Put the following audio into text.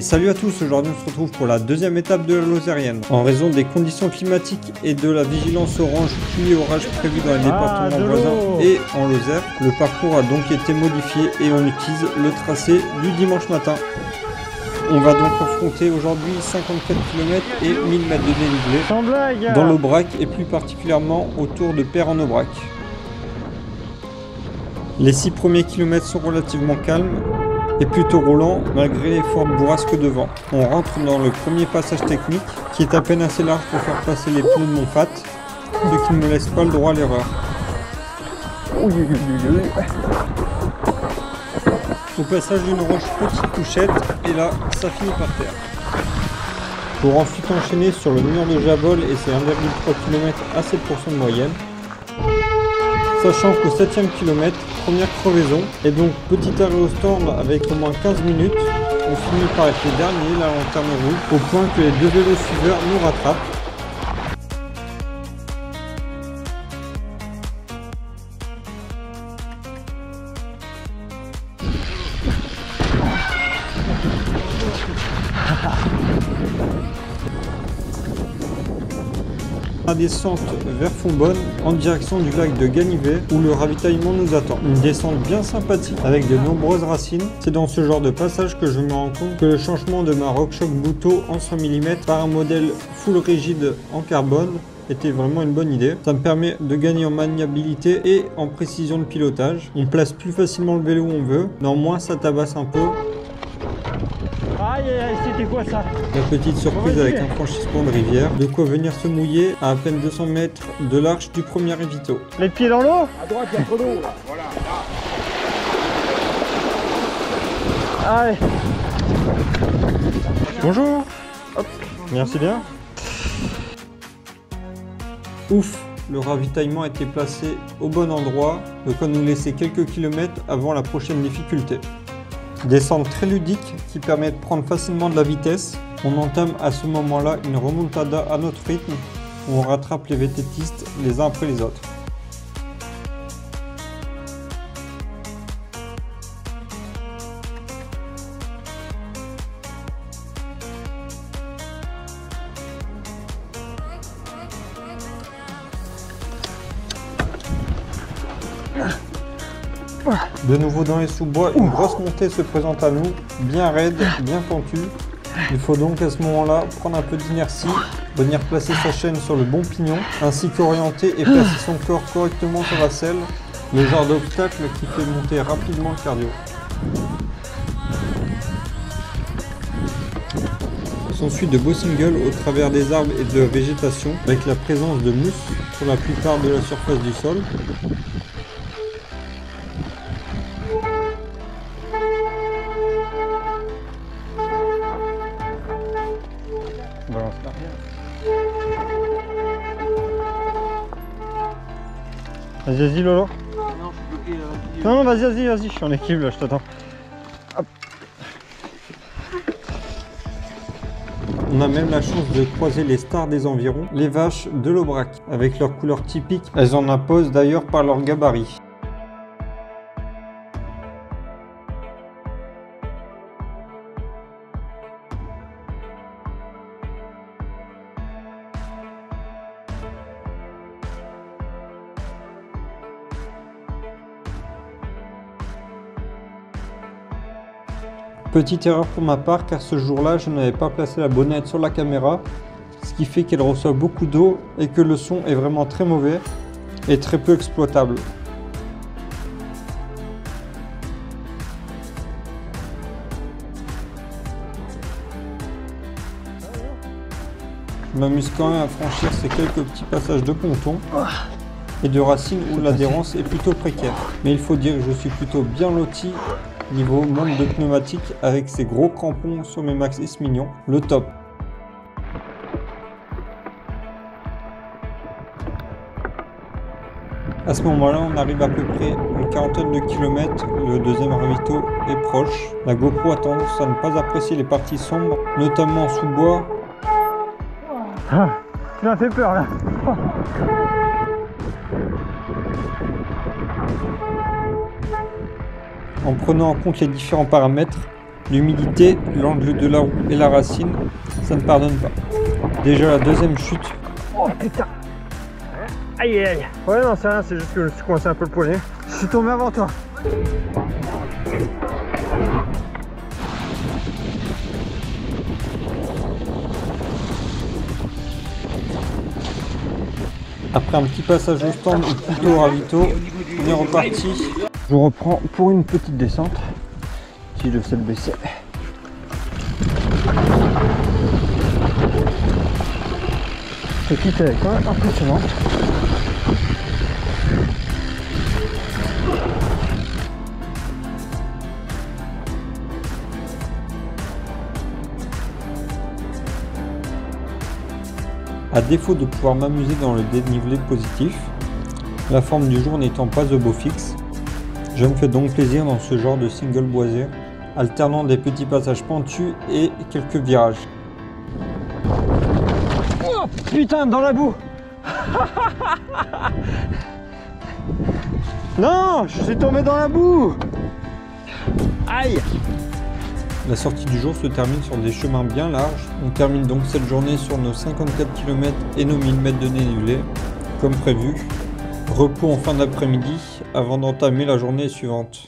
salut à tous, aujourd'hui on se retrouve pour la deuxième étape de la Lozérienne. En raison des conditions climatiques et de la vigilance orange pluie et orage prévue dans les départements voisins et en Lozère, le parcours a donc été modifié et on utilise le tracé du dimanche matin. On va donc affronter aujourd'hui 54 km et 1000 mètres de dénivelé dans l'Aubrac et plus particulièrement autour de Peyre-en-Aubrac. Les 6 premiers kilomètres sont relativement calmes et plutôt roulants malgré les fortes bourrasques de vent. On rentre dans le premier passage technique qui est à peine assez large pour faire passer les pneus de mon fat, ce qui ne me laisse pas le droit à l'erreur. Au passage d'une roche petite touchette et là ça finit par terre. Pour ensuite enchaîner sur le mur de Jabol et ses 1,3 km à 7% de moyenne. Sachant qu'au 7e kilomètre, première crevaison, et donc petit arrêt au stand avec au moins 15 minutes, on finit par être les derniers, la lanterne rouge, au point que les deux vélos suiveurs nous rattrapent. La descente vers Fontbonne en direction du lac de Ganivet où le ravitaillement nous attend. Une descente bien sympathique avec de nombreuses racines. C'est dans ce genre de passage que je me rends compte que le changement de ma RockShox Buto en 100 mm par un modèle full rigide en carbone était vraiment une bonne idée. Ça me permet de gagner en maniabilité et en précision de pilotage. On place plus facilement le vélo où on veut, néanmoins ça tabasse un peu. Aïe aïe aïe, c'était quoi ça? La petite surprise avec un franchissement de rivière, de quoi venir se mouiller à peine 200 mètres de l'arche du premier évito. Les pieds dans l'eau? À droite, il y a trop d'eau là, voilà. Allez. Bonjour. Hop. Merci bien. Ouf, le ravitaillement a été placé au bon endroit, de quoi nous laisser quelques kilomètres avant la prochaine difficulté. Descente très ludique qui permet de prendre facilement de la vitesse. On entame à ce moment-là une remontada à notre rythme où on rattrape les VTTistes les uns après les autres. De nouveau dans les sous-bois, une grosse montée se présente à nous, bien raide, bien pentue. Il faut donc à ce moment-là prendre un peu d'inertie, venir placer sa chaîne sur le bon pignon, ainsi qu'orienter et placer son corps correctement sur la selle, le genre d'obstacle qui fait monter rapidement le cardio. S'ensuit de beaux singles au travers des arbres et de la végétation, avec la présence de mousse sur la plupart de la surface du sol. Vas-y Lolo. Non, je suis bloqué là. Non, vas-y, je suis en équipe là, je t'attends. On a même la chance de croiser les stars des environs, les vaches de l'Aubrac. Avec leurs couleurs typiques, elles en imposent d'ailleurs par leur gabarit. Petite erreur pour ma part car ce jour-là je n'avais pas placé la bonnette sur la caméra, ce qui fait qu'elle reçoit beaucoup d'eau et que le son est vraiment très mauvais et très peu exploitable. Je m'amuse quand même à franchir ces quelques petits passages de ponton et de racines où l'adhérence est plutôt précaire. Mais il faut dire que je suis plutôt bien loti niveau monde de pneumatique avec ces gros crampons sur mes Max S-Mignon, le top. À ce moment-là, on arrive à peu près une quarantaine de kilomètres, le deuxième ravito est proche. La GoPro a tendance à ne pas apprécier les parties sombres, notamment sous bois. Tu m'as fait peur là. En prenant en compte les différents paramètres, L'humidité, l'angle de la roue et la racine, ça ne pardonne pas. Déjà la deuxième chute. Oh putain. Aïe aïe aïe. Ouais non c'est rien, c'est juste que je me suis coincé un peu le poignet. Je suis tombé avant toi. Après un petit passage au stand ou plutôt au ravito, on est reparti. Je reprends pour une petite descente. Si je sais le baisser. Cette petite est quand même impressionnante. À défaut de pouvoir m'amuser dans le dénivelé positif, la forme du jour n'étant pas au beau fixe, je me fais donc plaisir dans ce genre de single boisé, alternant des petits passages pentus et quelques virages. Oh putain, dans la boue. Non, je suis tombé dans la boue. Aïe. La sortie du jour se termine sur des chemins bien larges. On termine donc cette journée sur nos 54 km et nos 1000 mètres de dénivelé, comme prévu. Repos en fin d'après-midi avant d'entamer la journée suivante.